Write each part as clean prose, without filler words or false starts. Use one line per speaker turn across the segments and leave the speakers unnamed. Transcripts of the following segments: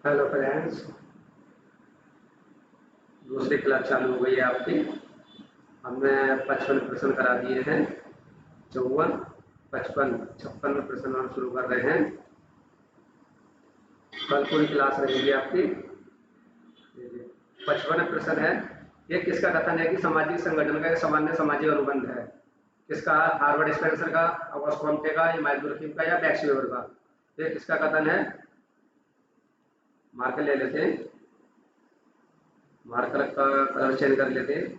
Hello friends, दूसरी class चालू हो गई है आपकी। हमने 55 प्रश्न करा दिए हैं। 54, 55, 56 में प्रश्न हम शुरू कर रहे हैं। कल पूरी क्लास रहेगी आपकी। 55 प्रश्न है। ये किसका कथन है कि सामाजिक संगठन का एक सामान्य सामाजिक अनुबंध है? किसका? हार्वर्ड स्पेंसर का, ऑगस्ट कॉम्टे का, या माइकल डुर्कheim का, या मैक्स वेबर का? ये किसका कथन है? मार्कर ले लेते हैं। मार्कर का कलर चेंज कर लेते हैं।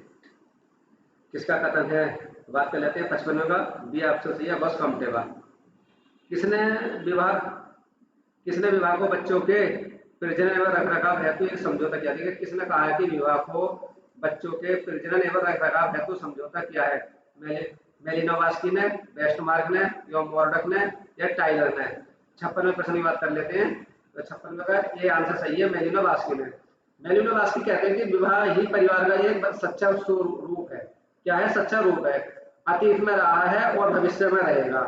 किसका कथन है? बात कर लेते हैं 55 का। बी ऑप्शन सही है, ऑगस्ट कॉम्टे का। किसने विवाह किसने विवाह को बच्चों के प्रजनन एवं रखरखाव हेतु एक समझौता किया? देखिए, किसने कहा है कि विवाह को बच्चों के प्रजनन एवं रखरखाव हेतु समझौता किया है? मेलिनोवस्की ने, वेस्टमार्क ने, या मॉर्डक ने, या टाइलर ने? 56वें प्रश्न की बात कर लेते हैं। तो 56 का ये आंसर सही है, मेलिनोवस्की ने। मेलिनोवस्की कहते हैं कि विवाह ही परिवार का एक सच्चा रूप है। क्या है? सच्चा रूप है। अतीत में रहा है और भविष्य में रहेगा।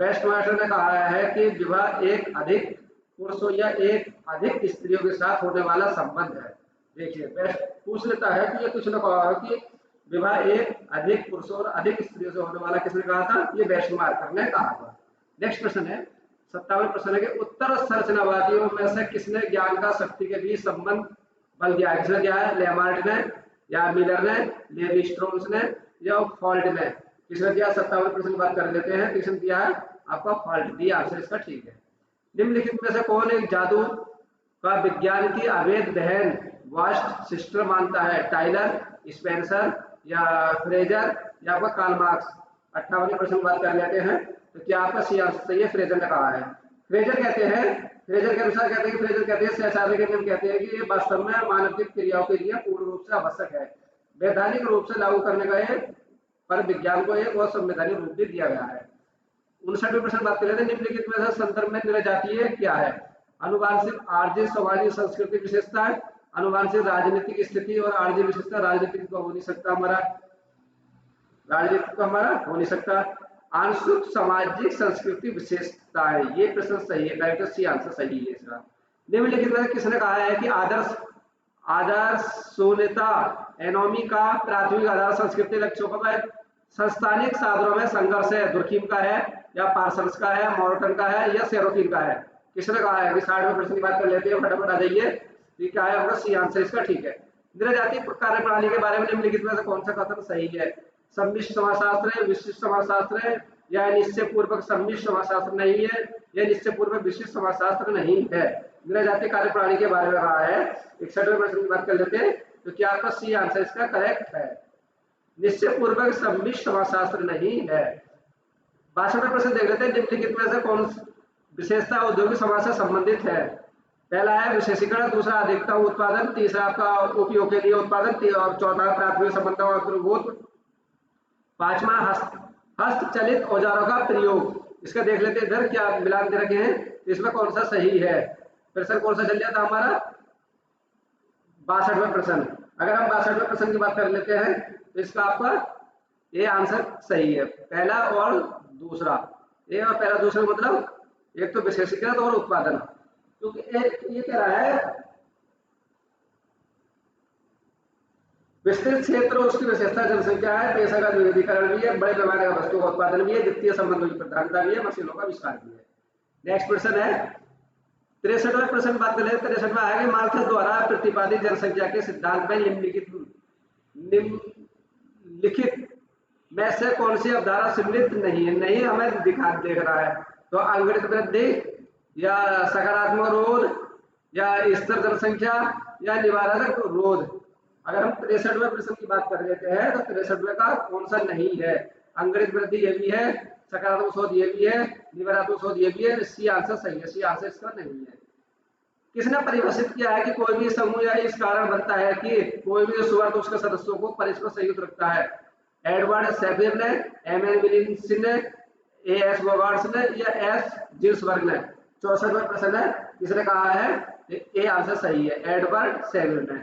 वेस्टमार्क ने कहा है कि विवाह एक अधिक पुरुषों या एक अधिक स्त्रियों के साथ होने वाला संबंध है। देखिए, बेस्ट पूछ लेता है कि ये किसने कहा है कि विवाह एक अधिक पुरुषों और अधिक स्त्रियों से होने वाला? किसने कहा था? ये वेस्टमार्क ने कहा था। नेक्स्ट प्रश्न है 57 प्रश्न है कि उत्तर संरचनावादियों में से किसने ज्ञान का शक्ति के बीच संबंध बल दिया है? किसने दिया है? लेमार्ट ने, या मिलर ने, लेवी स्ट्रोन्स ने, या फॉल्ट ने? किसने दिया? 57 प्रश्न की बात कर लेते हैं। किसने दिया है? आपका फॉल्ट दिया। आंसर इसका ठीक है। निम्नलिखित में से कौन एक जादू का विज्ञान की अवैध बहन वास्ट सिस्टर मानता है? टाइलर, स्पेंसर, या फ्रेजर, या आपका कार्ल मार्क्स? 58 प्रश्न की बात कर लेते हैं। तो क्या आपका सी आंसर सही है? फ्रेजर ने कहा है। फ्रेजर कहते हैं, फ्रेजर के अनुसार कहते हैं कि फ्रेजर कहते हैं, सहसारे के नियम कहते हैं कि ये वास्तव में मानव की क्रियाओं के लिए पूर्ण रूप से आवश्यक है। वैधानिक रूप से लागू करने का एक पर विज्ञान को एक और संवैधानिक रूप भी दिया गया है। 59% बात कर लेते हैं। निम्नलिखित में से संदर्भ में निरजातीय क्या है? अनुवांशिक, आर्जित, सामाजिक, सांस्कृतिक विशेषता, अनुवांशिक, राजनीतिक स्थिति, और आर्जित विशेषता। राजनीतिक तो हो नहीं सकता हमारा, राजनीतिक तो हमारा हो नहीं सकता। आंशिक, सामाजिक, सांस्कृतिक विशेषता है। ये प्रश्न सही है, करेक्ट सी आंसर सही है इसका। निम्नलिखित में किसने कहा है कि आदर्श आदर्शोन्नता एनोमी का प्राथमिक आधार संस्कृति लक्ष्यों का संस्थानिक साधनों में संघर्ष है? दुर्खीम का है, या पार्सल्स का है, मॉर्टन का है, या सेरोकिन का है? किसने कहा है? 60वें प्रश्न की बात कर लेते हैं, फटाफट आ जाइए। ये क्या है? आपका सी आंसर इसका ठीक है। निरजातीय कार्य प्रणाली के बारे में निम्नलिखित में से कौन सा कथन सही है? सम्मिश्र समाजशास्त्र है, विशिष्ट समाजशास्त्र है, या निश्चय पूर्वक सम्मिश्र समाजशास्त्र नहीं है, या निश्चय पूर्वक विशिष्ट समाजशास्त्र नहीं है? निरजातीय कार्य प्रणाली के बारे में कहा है। 61वें प्रश्न की बात कर लेते हैं। तो क्या आपका सी आंसर इसका करेक्ट है? निश्चय पूर्वक सम्मिश्र समाजशास्त्र नहीं है। 62वां प्रश्न देख लेते हैं। निम्नलिखित में से कौन विशेषता औद्योगिक समाज से संबंधित है? पहला है विशेषीकरण, दूसरा अधिकतम उत्पादन, तीसरा आपका उपयोग के लिए उत्पादन, और चौथा प्राथमिक संबंधों का अंतर्भूत, पांचवा हस्तचलित औजारों का प्रयोग। इसका देख लेते हैं इधर क्या मिलान दे रखे हैं, इसमें कौन सा सही है? प्रश्न कौन सा चल जाता हमारा? 62वां प्रश्न। अगर हम 62वें प्रश्न की बात कर लेते हैं तो इसका आपका ये आंसर सही है, पहला और दूसरा। ये और पहला दूसरा मतलब एक तो विशेषीकरण और उत्पादन, क्योंकि ये कह रहा है विस्तृत क्षेत्र और उसकी विशेषता जनसंख्या है, पेशा का विविधीकरण भी है, बड़े पैमाने का वस्तु का उत्पादन भी है, वित्तीय संबंधों की प्रधानता भी है, मशीनों का विस्तार भी है। नेक्स्ट प्रश्न है 63वां प्रश्न बात करें। 63वां है कि मार्क्स द्वारा प्रतिपादित जनसंख्या के सिद्धांत में निम्नलिखित में से कौन सी अवधारणा सम्मिलित नहीं है? नहीं हमें देख रहा है। तो अंगणित वृद्धि, या सकारात्मक रोध, या स्थिर जनसंख्या, या निवारक रोध? अगर हम 63वें प्रश्न की बात कर लेते हैं तो 63वें का कौन सा नहीं है? अंगणित वृद्धि ये भी है, सकारात्मक शोध ये भी है, निवारक शोध ये भी है। सी आंसर सही है, सी आंसर इसका नहीं है। किसने परिभाषित किया है कि कोई भी समूह या इस कारण बनता है कि कोई भी सुवर्ग उसके सदस्यों को परस्पर संयुक्त रखता है? एडवर्ड सेवियर ने, एम.एन. विलियम्स ने, ए.एस. बॉगार्ड्स ने, या एस. जिल्सबर्ग ने? 64वां प्रश्न है, किसने कहा है? ये आंसर सही है, एडवर्ड सेवियर ने।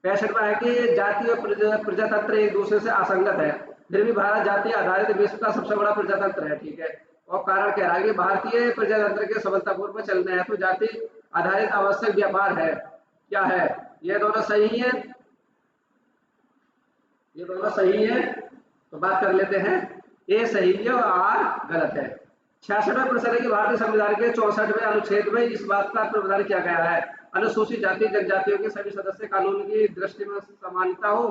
65वां है कि जाति और प्रजातंत्र एक दूसरे से असंगत है, फिर भी भारत जाति आधारित विश्व का सबसे बड़ा प्रजातंत्र है। ठीक है, और कारण कह रहा है कि भारतीय प्रजातंत्र के सफलतापूर्वक चलने हैं तो जाति आधारित आवश्यक व्यापार है। क्या है? ये दोनों सही है, ये दोनों सही है। तो बात कर लेते हैं, ए सही है और आर गलत है। 66वां प्रश्न है कि भारतीय संविधान के 64वें अनुच्छेद में इस बात का प्रावधान किया गया है, अनुसूचित जाति जनजातियों के सभी सदस्य कानून की दृष्टि में समानता हो।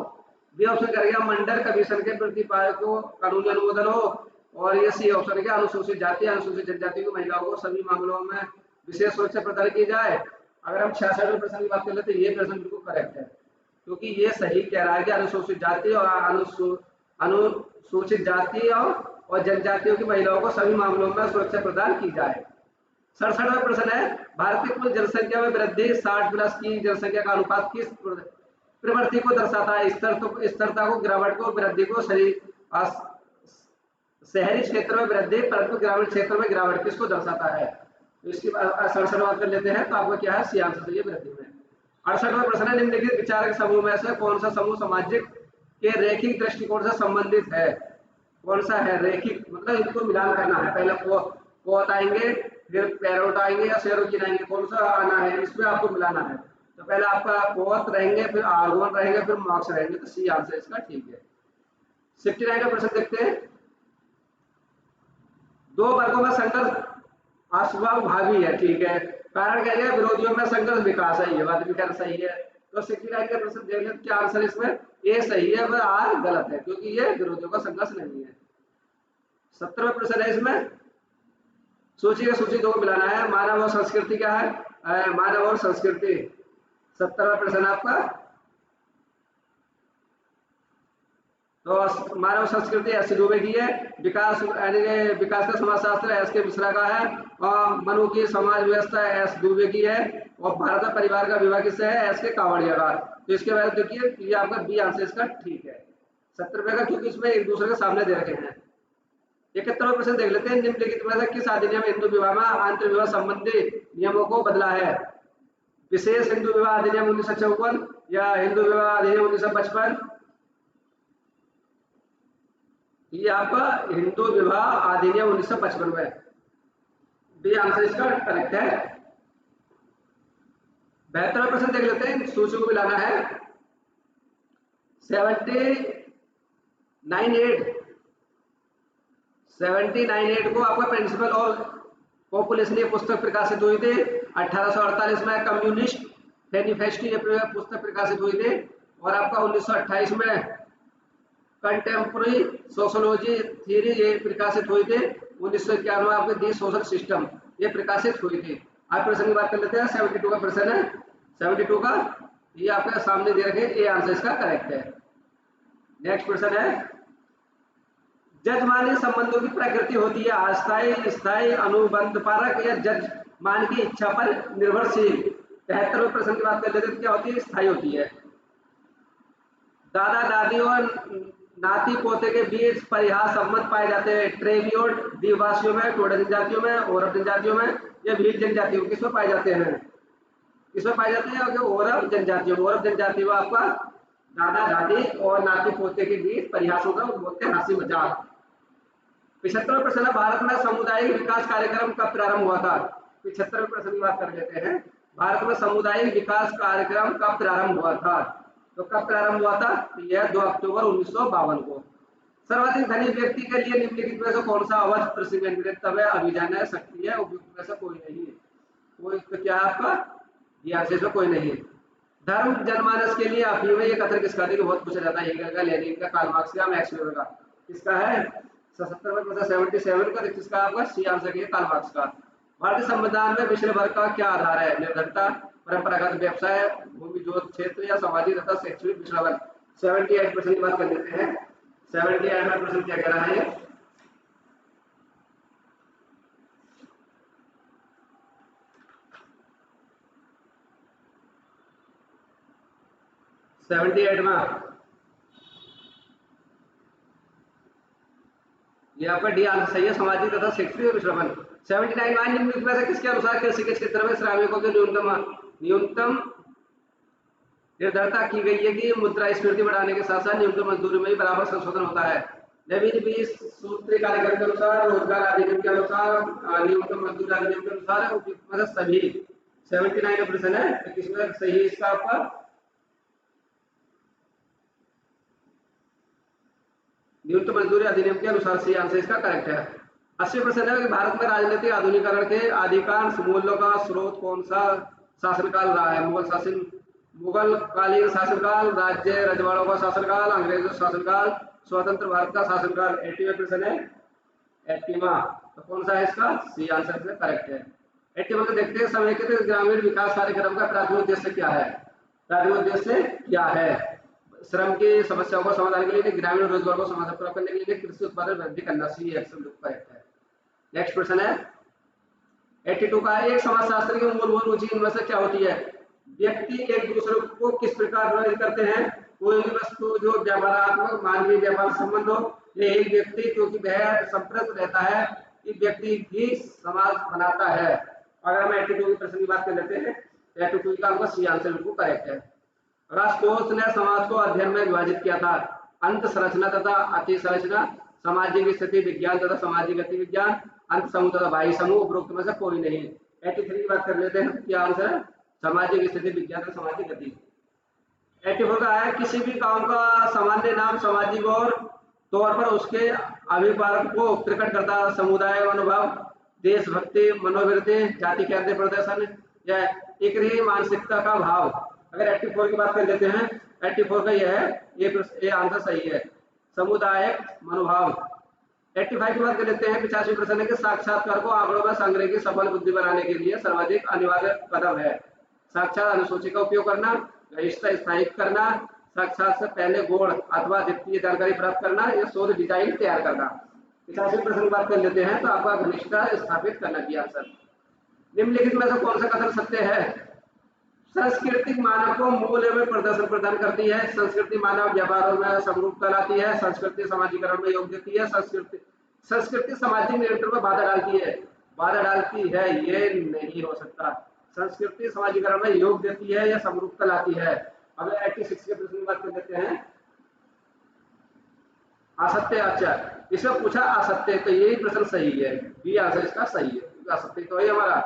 बी ऑप्शन करेगा मंडल कमीशन के प्रतिपादन को कानूनी अनुमोदन हो। और ये सी ऑप्शन है अनुसूचित जाति अनुसूचित जनजाति की महिलाओं को सभी मामलों में विशेष सुरक्षा प्रदान की जाए। अगर हम 66वें प्रश्न की बात कर लेते हैं, ये प्रश्न बिल्कुल करेक्ट है, क्योंकि ये सही कह रहा है कि अनुसूचित जाति और अनुसूचित जाति और जनजातियों की महिलाओं को सभी मामलों में सुरक्षा प्रदान की जाए। 67वां प्रश्न है, भारत की कुल जनसंख्या में वृद्धि 60+ की जनसंख्या का अनुपात किस प्रवृत्ति को दर्शाता है? स्थिरता को, गिरावट को, वृद्धि को, शहरी क्षेत्र में वृद्धि परंतु ग्रामीण क्षेत्र में गिरावट किसको दर्शाता है? तो इसकी 67 बात कर लेते हैं। तो आपको क्या है, सी आंसर सही है, वृद्धि में। 68वां प्रश्न है, निम्नलिखित विचारक समूह में से कौन सा समूह सामाजिक के रैखिक दृष्टिकोण से संबंधित है? कौन सा है रैखिक? मतलब इनको मिलान करना है, पहले पौध आएंगे, फिर पैरोट आएंगे या सेरोजीन आएंगे, कौन सा आना है, इसमें आपको मिलाना है। तो पहले आपका पौध रहेंगे, फिर आर्गोन रहेंगे, फिर मार्क्स रहेंगे। तो सी आंसर इसका ठीक है। 69 का प्रश्न देखते हैं, दो वर्गों में संघर्ष अस्वाभावी है, ठीक है। कारण क्या है? विरोधियों में संघर्ष विकास है, ये बात भी कर सही है। तो 69 का प्रश्न देख लेते, क्या आंसर इसमें ए सही है, वह आर गलत है, क्योंकि ये विरोधियों का संघर्ष नहीं है। 70वां प्रश्न है, इसमें सूची का सूची दो मिलाना है। मानव और संस्कृति क्या है? मानव और संस्कृति। 70वां प्रश्न आपका, तो मानव संस्कृति एस दुबे की है, विकास विकास का समाजशास्त्र एस के मिश्रा का है, और मनु की समाज व्यवस्था एस दुबे की है, और भारत का परिवार का विवाह किससे है? एस के कावड़िया का। तो इसके बाद देखिए, ये आपका बी आंसर इसका ठीक है 70 का, क्योंकि इसमें एक दूसरे के सामने दे रखे हैं। 71वां प्रश्न देख लेते हैं, निम्नलिखित में से किस अधिनियम हिंदू विवाह में आंतर विवाह संबंधी नियमों को बदला है? विशेष हिंदू विवाह अधिनियम 1954 या हिंदू विवाह अधिनियम 1955? ये आपका हिंदू विवाह अधिनियम 1955 में, बी आंसर इसका करेक्ट है। 72वां प्रश्न देख लेते हैं, सूची को मिलाना है। 798 को आपका प्रिंसिपल और पॉपुलेशन ये पुस्तक प्रकाशित हुई थी। 1848 में कम्युनिस्ट मैनिफेस्टो ये पुस्तक प्रकाशित हुई थी, और आपका 1928 में कंटेम्प्रेरी सोशोलॉजी थियरी ये प्रकाशित हुई थी। 1991 आपके दी सोशल सिस्टम ये प्रकाशित हुई थी। आज प्रश्न की बात कर लेते हैं, 72 का प्रश्न है। 72 का ये आपके सामने दे रखे, ए आंसर इसका करेक्ट है। नेक्स्ट प्रश्न है, जजमानी संबंधों की प्रकृति होती है अस्थायी, स्थायी, अनुबंध परक या जजमान की इच्छा पर निर्भरशील? 73वें प्रश्न की बात कर लेते हैं, क्या होती है? स्थायी होती है। दादा दादी और नाती पोते के बीच परिहार संबंध पाए जाते हैं ट्रेबियोट द्वीपवासियों में, टोडा जनजातियों में, ओरब जनजातियों में, या भील जनजातियों किसमें पाए जाते हैं? किसमें पाए जाते हैं? ओरब जनजातियों। ओरब जनजातियों आपका दादा दादी और नाती पोते के बीच परिहास होगा, बोलते हैं हंसी मजाक। 75वां प्रश्न है, भारत में सामुदायिक विकास कार्यक्रम कब प्रारंभ हुआ था? 75वें प्रश्न की बात कर लेते हैं, भारत में सामुदायिक विकास कार्यक्रम कब प्रारंभ हुआ था? तो कब प्रारंभ हुआ था? यह 2 अक्टूबर 1952 को। सर्वाधिक धनी व्यक्ति के लिए निम्नलिखित में से कौन सा अवध प्रसिद्ध अभियान है शक्ति है? उपयुक्त में से कोई नहीं। कोई तो क्या है आपका? में कोई नहीं। धर्म जनमानस के लिए अफीम है, ये कथन किसका? देखिए बहुत पूछा जाता है, हेगल का, लेनिन का, कार्ल मार्क्स का, मैक्स वेबर का। किसका है? 77 का। किसका आपका? सी आंसर है, कार्ल मार्क्स का। भारतीय संविधान में विषय वर्ग का क्या आधार है? निर्धनता, परंपरागत व्यवसाय, भूमि जोत क्षेत्र, या सामाजिक तथा शैक्षणिक विषय वर्ग? 78% की बात कर लेते हैं। 78% क्या कह रहा है? 78 में ये आपका डी आंसर सही है, सामाजिक तथा शैक्षणिक विश्रमण। 79 निम्नलिखित में से किसके अनुसार कृषि के क्षेत्र में श्रमिकों की न्यूनतम निर्धारिता की गई है कि मुद्रास्फीति बढ़ाने के साथ साथ न्यूनतम मजदूरी में भी बराबर संशोधन होता है? नवीन 20 सूत्री कार्यक्रम के अनुसार, रोजगार अधिनियम के अनुसार, न्यूनतम मजदूरी अधिनियम के अनुसार, उपयुक्त में सभी 79 का प्रश्न है, तो किसमें सही है इसका आपका? न्यूनतम मजदूरी अधिनियम के अनुसार सही आंसर इसका करेक्ट है। 80% है कि भारत में राजनीतिक आधुनिकरण के अधिकांश मूल्यों का स्रोत कौन सा शासनकाल रहा है? मुगल शासन, मुगल कालीन शासनकाल, राज्य रजवाड़ों का शासनकाल, अंग्रेजों शासनकाल, स्वतंत्र भारत का शासनकाल। 80वां है, 80वां। तो कौन सा है इसका? सी आंसर इसका करेक्ट है। 81 को देखते हैं। समेकित ग्रामीण विकास कार्यक्रम का प्राथमिक उद्देश्य क्या है? प्राथमिक उद्देश्य क्या है? श्रम की समस्याओं को समाधान के लिए, ग्रामीण रोजगार को समाधान प्राप्त करने के लिए, कृषि उत्पादन वृद्धि करना। सी ऑप्शन करेक्ट है। नेक्स्ट प्रश्न है 82 का, एक समाजशास्त्री की मूलभूत रुचि इनमें से क्या होती है? व्यक्ति एक दूसरे को किस प्रकार प्रभावित करते हैं? कोई भी वस्तु जो व्यापारात्मक मानवीय व्यापार संबंध हो, ये एक व्यक्ति क्योंकि वह संप्रत रहता है, एक व्यक्ति भी समाज बनाता है। अगर हम 82 के प्रश्न की बात कर लेते हैं, 82 का आपका सी आंसर बिल्कुल करेक्ट है। राष्ट्रकोष ने समाज को अध्ययन में विभाजित किया था। अंत संरचना तथा अति संरचना, सामाजिक स्थिति विज्ञान तथा सामाजिक गति विज्ञान, अंत समूह तथा बाह्य समूह, उपरोक्त में से कोई नहीं। 83 की बात कर लेते हैं, क्या आंसर है? सामाजिक स्थिति विज्ञान तथा सामाजिक गति। 84 का है, किसी भी काम का सामान्य नाम सामाजिक और तौर पर उसके अभिभावक को प्रकट करता समुदाय मनोभाव, देशभक्ति मनोवृत्ति, जाति केंद्रीय प्रदर्शन या एकरी मानसिकता का भाव। अगर 84 की बात कर लेते हैं, 84 का यह है, ये आंसर सही है, समुदाय मनोभाव। 85 की बात कर लेते हैं। 85 प्रश्न है कि साक्षात्कार को आंकड़ों में संग्रह की सफल बुद्धि बनाने के लिए सर्वाधिक अनिवार्य कदम है। साक्षात अनुसूची का उपयोग करना, रजिस्टर स्थायित करना, साक्षात से पहले गुण अथवा वित्तीय जानकारी प्राप्त करना, या शोध डिजाइन तैयार करना। 85 प्रश्न की बात कर लेते हैं, तो आपका घनिष्ठता स्थापित करना दिया आंसर। निम्नलिखित में से कौन सा कथन सत्य है? सांस्कृतिक मानव को मूल्य में प्रदर्शन प्रदान करती है। संस्कृति मानव व्यवहारों में समरूपता लाती है। संस्कृति समाजीकरण में योग देती है। संस्कृति सामाजिक नियंत्रण में बाधा डालती है। बाधा डालती है, ये नहीं हो सकता। संस्कृति समाजीकरण में योग देती है या समरूपता लाती है। अब 86 के प्रश्न की बात कर लेते हैं। असत्य, अच्छा इसमें पूछा असत्य, तो यही प्रश्न सही है, बी आंसर इसका सही है, असत्य तो है हमारा।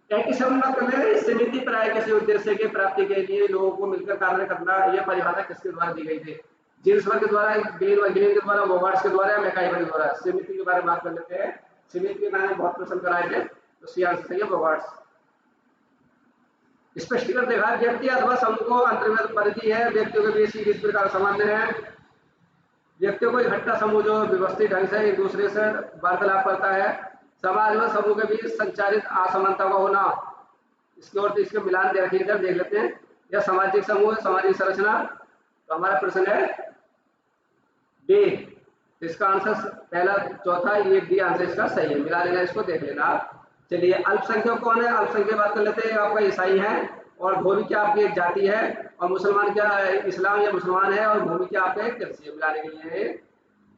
87 समिति प्राय किसी उद्देश्य की प्राप्ति के लिए लोगों को मिलकर कार्य करना, यह परिभाषा किसके द्वारा दी गई थी? जिन्सबर्ग के द्वारा, ग्रीन के द्वारा, वोगार्ड्स के द्वारा, मैकाइवर के द्वारा। समिति के बारे में बात कर लेते हैं। समिति के मैंने बहुत प्रश्न कराए थे, तो सी आंसर सही है, वोगार्ड्स। स्पष्टीकरण देखा, व्यक्ति अथवा समूह को अंतर्गत परिधि है, व्यक्तियों के बीच किस प्रकार सामान्य है। व्यक्तियों को इकट्ठा समूह जो व्यवस्थित ढंग से एक दूसरे से वार्तालाप करता है। समाज में समूह के बीच संचारित असमानता का होना, इसके और इसके मिलान दे रखिए, इधर देख लेते हैं। यह सामाजिक समूह, सामाजिक संरचना, तो हमारा प्रश्न है बी। इसका आंसर पहला चौथा, ये बी आंसर इसका सही है, मिला लेना, इसको देख लेना। चलिए अल्पसंख्यक कौन है? अल्पसंख्यक बात कर लेते हैं। आपका ईसाई है, और भूमि क्या आपकी एक जाति है, और मुसलमान क्या इस्लाम या मुसलमान है, और भूमि क्या आपका एक कृषि है, मिलाने के लिए।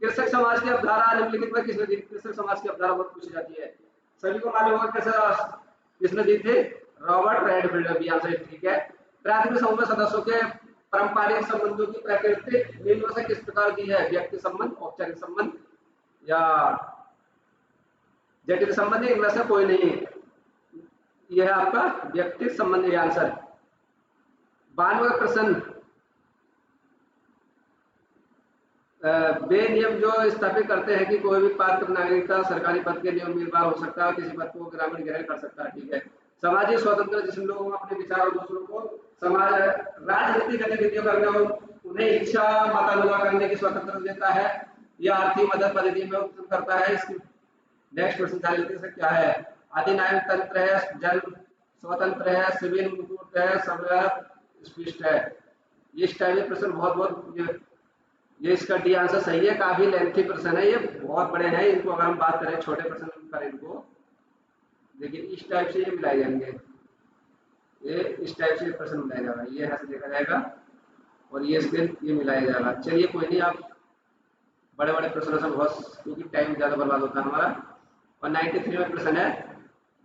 कृषक समाज की अवधारणा निम्नलिखित में किसने दी? कृषक समाज की अवधारणा बहुत पूछी जाती है, सभी को मालूम होगा किसने दी थी? Robert Redfield. भी आंसर ठीक है। प्राथमिक समूह में सदस्यों के पारंपरिक संबंधों की प्रकृति निम्न में से किस प्रकार की है? व्यक्ति संबंध, औपचारिक संबंध, या जटिल संबंध, इनमें से कोई नहीं। यह है आपका व्यक्ति संबंधी आंसर। 92 प्रश्न, वे नियम जो स्थापित करते हैं कि कोई भी पात्र नागरिकता सरकारी पद के लिए उम्मीदवार हो सकता है, किसी पद को ग्रामीण ग्रहण कर सकता है, ठीक है। सामाजिक स्वतंत्रता, जिसमें लोगों अपने विचार और दूसरों को समाज राजनीतिक गतिविधियों करने और उन्हें इच्छा मतानुसार करने की स्वतंत्रता देता है, या आर्थिक मदद पद्धति में उत्पन्न करता है। इसकी नेक्स्ट क्वेश्चन से क्या है? अधिनायक तंत्र है, जन स्वतंत्र है, सिविल मुक्त है, सब स्पष्ट है। ये स्टाइल प्रश्न बहुत ये इसका डी आंसर सही है। काफी लेंथी प्रश्न है, ये बहुत बड़े हैं, इनको अगर हम बात करें छोटे प्रश्न करें इनको, लेकिन इस टाइप से ये मिलाए जाएंगे, ये इस टाइप से प्रश्न मिलाया जाएगा, ये ऐसे देखा जाएगा, और ये स्क्रीन ये मिलाया जाएगा। चलिए कोई नहीं, आप बड़े बड़े प्रश्नों से बहुत, क्योंकि टाइम ज्यादा बर्बाद होता है हमारा। और 93 में प्रश्न है,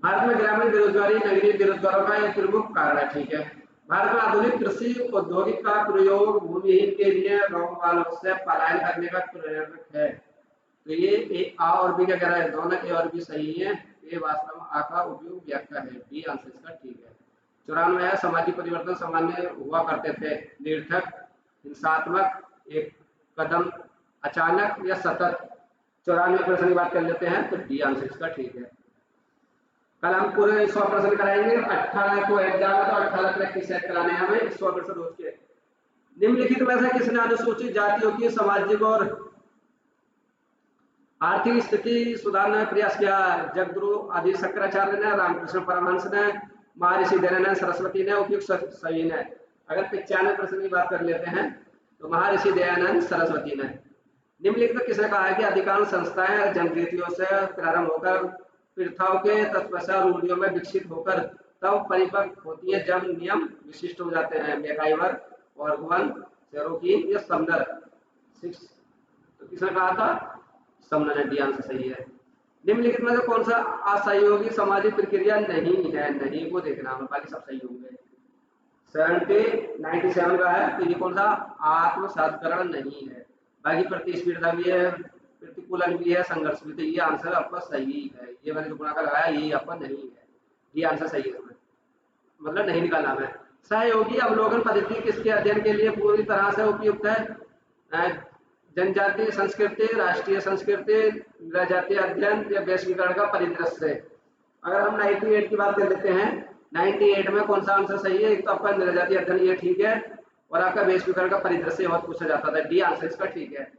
भारत में ग्रामीण बेरोजगारी नगरीय बेरोजगारों का एक प्रमुख कारण है, ठीक है। भारत में आधुनिक कृषि औद्योगिक का प्रयोग भूमिहीन के लिए गांव वालों से पलायन करने का प्रेरक है। तो ये ए आ और बी क्या कह रहा है? दोनों ए और बी सही है, ये वास्तव में आ का उपयोग व्याख्या है। डी आंसर इसका ठीक है। 94 है, सामाजिक परिवर्तन सामान्य हुआ करते थे, निरर्थक, हिंसात्मक, एक कदम, अचानक या सतत। 94 प्रश्न की बात कर लेते हैं तो डी आंसर इसका ठीक है। कल हम पूरे 100 प्रश्न कराएंगे। 18 को एग्जाम है तो 18 प्रैक्टिस सेट कराने हैं हमें 100 प्रश्न रोज के। निम्नलिखित में से किसने अनुसूचित जातियों की सामाजिक और आर्थिक स्थिति सुधारने का प्रयास किया? जगद्गुरु आदि शंकराचार्य ने, रामकृष्ण परमहंस ने, महर्षि दयानंद सरस्वती ने, उपयुक्त सभी ने। अगर 95% की बात कर लेते हैं तो महर्षि दयानंद सरस्वती ने। निम्नलिखित में किसने कहा है कि अधिकांश संस्थाएं जनरीतियों से प्रारंभ होकर प्रथाओं के तत्पश्चात रूढ़ियों में विकसित होकर तब परिपक्व होती है जब नियम विशिष्ट हो जाते हैं? मैकाइवर, ऑर्गन, सेरोकिन या समनर। 6 तो किसने कहा था? समनर ने। डी आंसर सही है। निम्नलिखित में से कौन सा असहयोगी सामाजिक प्रक्रिया नहीं है? नहीं को देखना हमें, बाकी सब सही होंगे। 97 का है तो ये कौन सा? आत्म साधकरण नहीं है। बाकी प्रतिस्पर्धा भी है, प्रतिकूलन भी है, संघर्ष भी। तो ये आंसर आपका सही है। ये मैंने जो गुणा का लगाया ये आपका नहीं है। ये आंसर सही है, मतलब नहीं निकालना है। सहयोगी अवलोकन पद्धति किसके अध्ययन के लिए पूरी तरह से उपयुक्त है? जनजातीय संस्कृति, राष्ट्रीय संस्कृति, जनजातीय अध्ययन या वैश्वीकरण का परिदृश्य। अगर हम 98 की बात कर लेते हैं, 98 में कौन सा आंसर सही है? एक तो आपका जनजातीय अध्ययन, ये ठीक है, और आपका वैश्वीकरण का परिदृश्य बहुत पूछा जाता था। डी आंसर इसका ठीक है।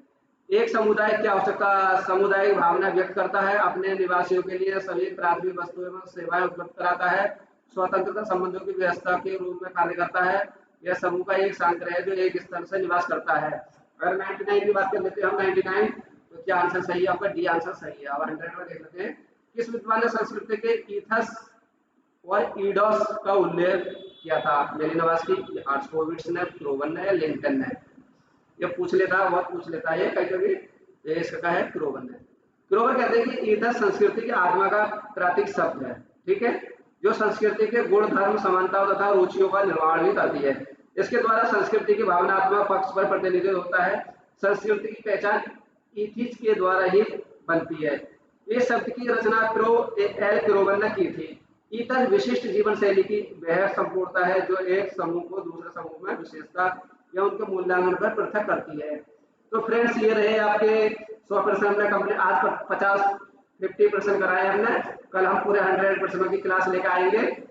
एक समुदाय क्या आवश्यकता सामुदायिक भावना व्यक्त करता है, अपने निवासियों के लिए सभी प्राथमिक वस्तुएं एवं सेवाएं उपलब्ध कराता है, स्वतंत्रता संबंधों की व्यवस्था के रूप में कार्य करता है, यह समूह का एक सांकर है जो एक स्थल से निवास करता है। अगर 99 की बात कर लेते हैं हम, 99 तो क्या आंसर सही है आपका? डी आंसर सही है। अब 100 में देख लेते हैं, किस विद्वान ने संस्कृति के ईथस और ईडोस का उल्लेख किया था? मेलिनोवस्की, आर्स्कोविट्ज ने, क्रोवन ने, लिंकन ने। ये पूछ लेता है, बहुत पूछ लेता है ये कभी कभी। इसका है क्रोवन ने। क्रोवन कहते हैं कि ईथस संस्कृति की आत्मा का प्रतीक शब्द है, ठीक है, जो संस्कृति के गुण, धर्म, समानताओं तथा रुचियों का निर्माण भी करती है। इसके द्वारा संस्कृति की भावनात्मक पक्ष पर प्रतिनिधित्व होता है। संस्कृति की पहचान ईथिस के द्वारा ही बनती है। इस शब्द की रचना एल क्रोवन ने की थी। ईथस विशिष्ट जीवन शैली की वह संपूर्णता है जो एक समूह को दूसरे समूह में विशेषता या उनके मूल्यांकन पर पृथक करती है। तो फ्रेंड्स ये रहे आपके 100% हमने कंप्लीट। आज 50% कराए हमने। कल हम पूरे 100% की क्लास लेकर आएंगे।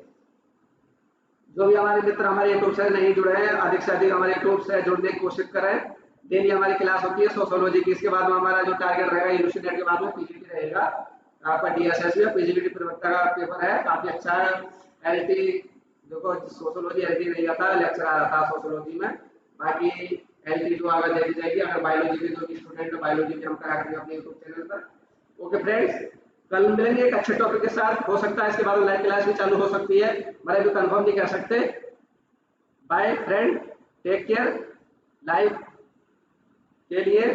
जो भी हमारे मित्र हमारे यूट्यूब से नहीं जुड़े हैं, अधिक से अधिक हमारे यूट्यूब से जुड़ने की कोशिश करें। डेली हमारी क्लास होती है सोशियोलॉजी की। इसके बाद में हमारा जो टारगेट रहेगा यूनिवर्सिटी के बाद में पीजीटी रहेगा। आपका डीएसएस या पीजीटी प्रवक्ता का पेपर है, काफी अच्छा है। एलटी देखो, सोशियोलॉजी एलटी नहीं आता, लेक्चर आ रहा था सोशियोलॉजी में। बाकी एलटी जो आगे देखी जाएगी। अगर बायोलॉजी के जो स्टूडेंट है, बायोलॉजी भी हम करा करेंगे अपने यूट्यूब चैनल पर। ओके फ्रेंड्स, कल मिलेंगे एक अच्छे टॉपिक के साथ। हो सकता है इसके बाद लाइव क्लास भी चालू हो सकती है, मैं अभी कंफर्म नहीं कर सकते। Bye friend, take care. Live के लिए